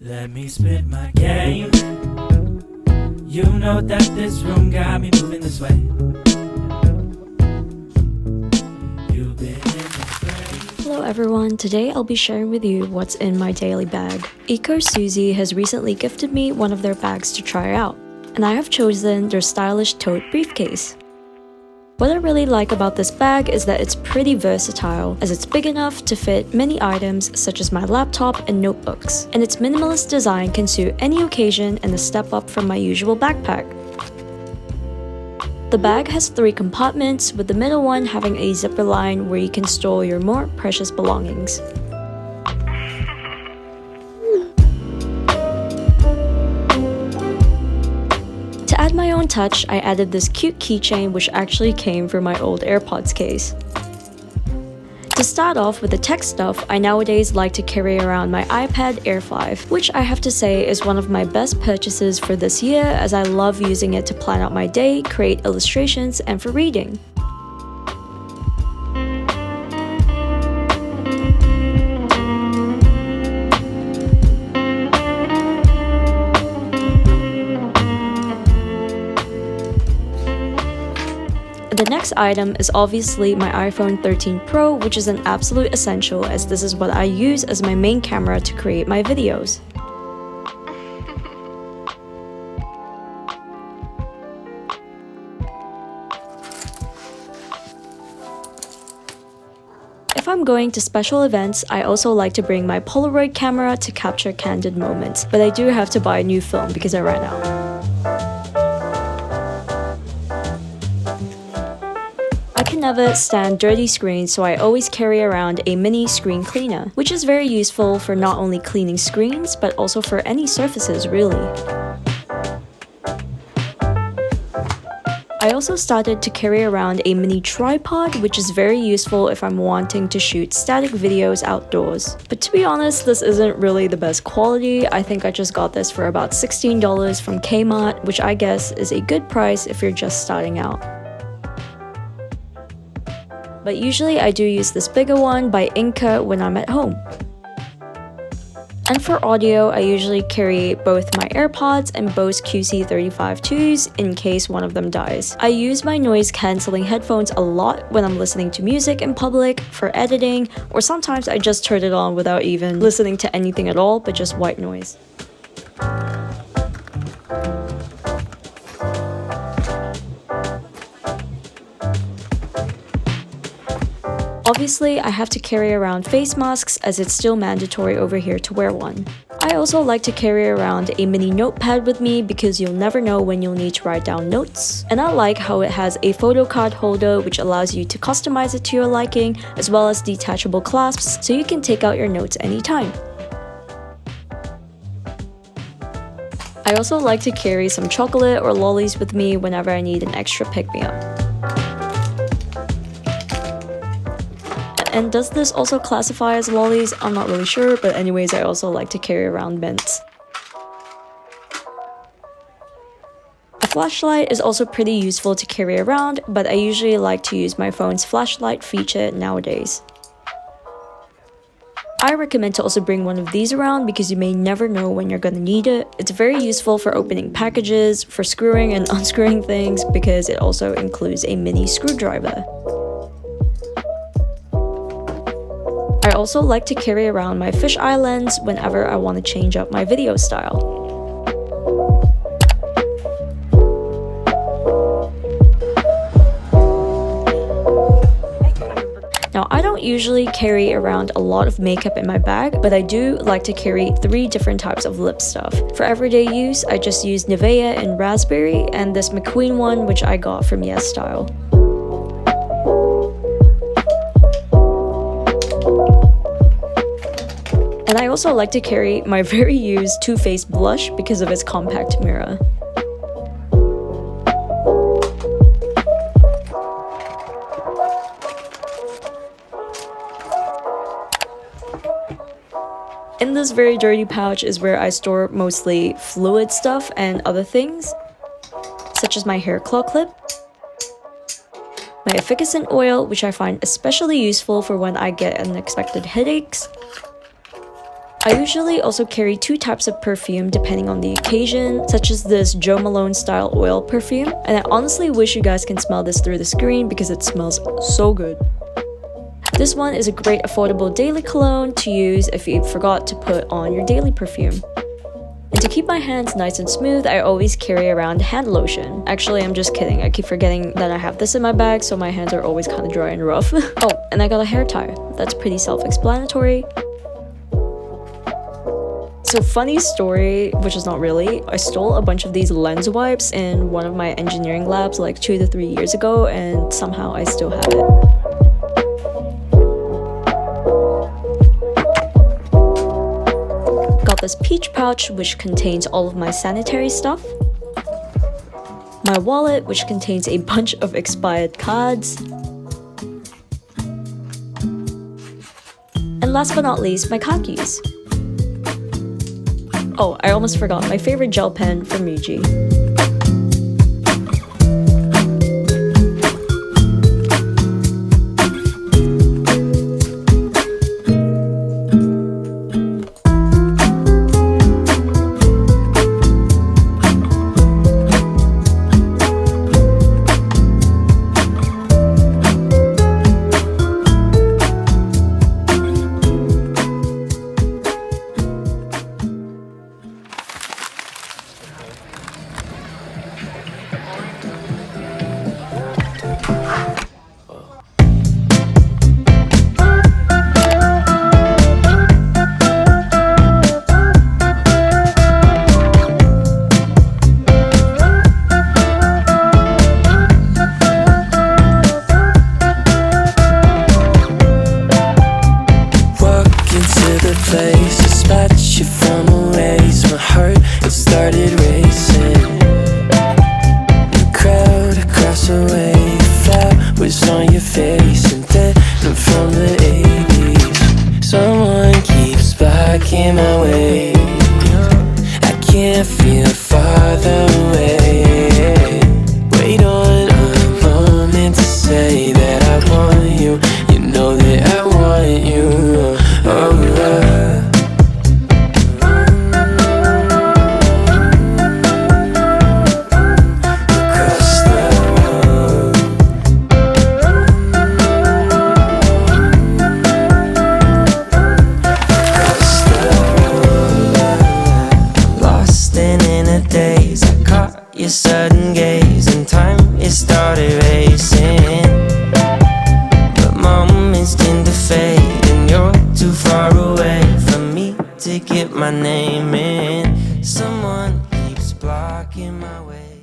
Let me spit my game. You know that this room got me moving this way. You've been in this place. Hello everyone, today I'll be sharing with you what's in my daily bag. ecosusi has recently gifted me one of their bags to try out, and I have chosen their stylish tote briefcase. What I really like about this bag is that it's pretty versatile, as it's big enough to fit many items such as my laptop and notebooks, and its minimalist design can suit any occasion and a step up from my usual backpack. The bag has 3 compartments, with the middle one having a zipper line where you can store your more precious belongings. To add my own touch, I added this cute keychain which actually came from my old AirPods case. To start off with the tech stuff, I nowadays like to carry around my iPad Air 5, which I have to say is one of my best purchases for this year, as I love using it to plan out my day, create illustrations, and for reading. The next item is obviously my iPhone 13 Pro, which is an absolute essential, as this is what I use as my main camera to create my videos. If I'm going to special events, I also like to bring my Polaroid camera to capture candid moments, but I do have to buy a new film because I ran out. I can never stand dirty screens, so I always carry around a mini screen cleaner, which is very useful for not only cleaning screens, but also for any surfaces really. I also started to carry around a mini tripod, which is very useful if I'm wanting to shoot static videos outdoors. But to be honest, this isn't really the best quality. I think I just got this for about $16 from Kmart, which I guess is a good price if you're just starting out. But usually I do use this bigger one by 𝙢𝙪𝙀 when I'm at home. And for audio, I usually carry both my AirPods and Bose QC35-2s in case one of them dies. I use my noise cancelling headphones a lot when I'm listening to music in public, for editing, or sometimes I just turn it on without even listening to anything at all, but just white noise. Obviously, I have to carry around face masks, as it's still mandatory over here to wear one. I also like to carry around a mini notepad with me because you'll never know when you'll need to write down notes. And I like how it has a photo card holder which allows you to customize it to your liking, as well as detachable clasps so you can take out your notes anytime. I also like to carry some chocolate or lollies with me whenever I need an extra pick-me-up. And does this also classify as lollies? I'm not really sure, but anyways, I also like to carry around mints. A flashlight is also pretty useful to carry around, but I usually like to use my phone's flashlight feature nowadays. I recommend to also bring one of these around because you may never know when you're gonna need it. It's very useful for opening packages, for screwing and unscrewing things, because it also includes a mini screwdriver. I also like to carry around my fisheye lens whenever I want to change up my video style. Now, I don't usually carry around a lot of makeup in my bag, but I do like to carry 3 different types of lip stuff. For everyday use, I just use Nivea in raspberry and this McQueen one which I got from yesstyle. And I also like to carry my very used Too Faced blush because of its compact mirror. In this very dirty pouch is where I store mostly fluid stuff and other things, such as my hair claw clip, my efficacent oil, which I find especially useful for when I get unexpected headaches, I usually also carry 2 types of perfume depending on the occasion, such as this Jo Malone style oil perfume, and I honestly wish you guys can smell this through the screen because it smells so good. This one is a great affordable daily cologne to use if you forgot to put on your daily perfume. And to keep my hands nice and smooth, I always carry around hand lotion. Actually, I'm just kidding. I keep forgetting that I have this in my bag, so my hands are always kind of dry and rough. Oh, and I got a hair tie. That's pretty self-explanatory. So funny story, which is not really, I stole a bunch of these lens wipes in one of my engineering labs like 2 to 3 years ago, and somehow I still have it. Got this peach pouch which contains all of my sanitary stuff. My wallet which contains a bunch of expired cards. And last but not least, my car keys. Oh, I almost forgot my favorite gel pen from Muji. In my way, I can't feel farther away. Wait on a moment to say that I want you. You know that I want you. Across the road. Your sudden gaze and time, it started racing. But moments tend to fade and you're too far away from me to get my name in. Someone keeps blocking my way.